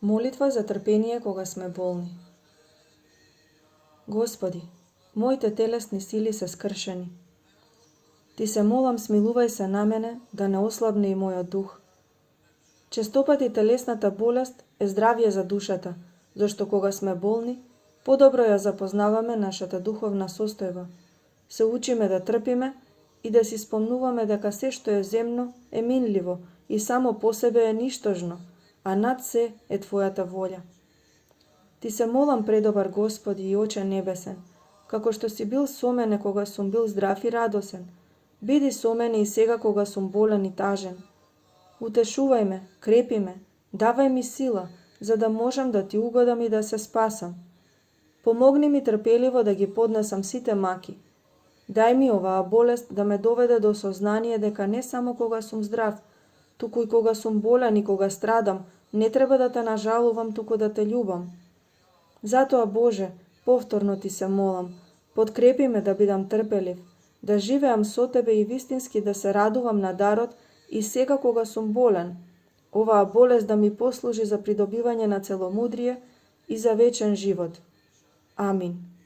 Молитва за трпение кога сме болни. Господи, моите телесни сили се скршени. Ти се молам, смилувај се на мене, да не ослабне и мојот дух. Честопати телесната болест е здравје за душата, зашто кога сме болни, подобро ја запознаваме нашата духовна состојба. Се учиме да трпиме и да си спомнуваме дека се што е земно е минливо и само по себе е ништожно, а над се е Твојата волја. Ти се молам, предобар Господи и Оче небесен, како што си бил со мене кога сум бил здрав и радосен, биди со мене и сега кога сум болен и тажен. Утешувај ме, крепи ме, давај ми сила, за да можам да Ти угодам и да се спасам. Помогни ми трпеливо да ги поднесам сите маки. Дај ми оваа болест да ме доведе до сознание дека не само кога сум здрав, туку и кога сум болен и кога страдам, не треба да те нажалувам, туку да те љубам. Затоа, Боже, повторно Ти се молам, подкрепи ме да бидам трпелив, да живеам со Тебе и вистински да се радувам на дарот и сега кога сум болен, оваа болест да ми послужи за придобивање на целомудрие и за вечен живот. Амин.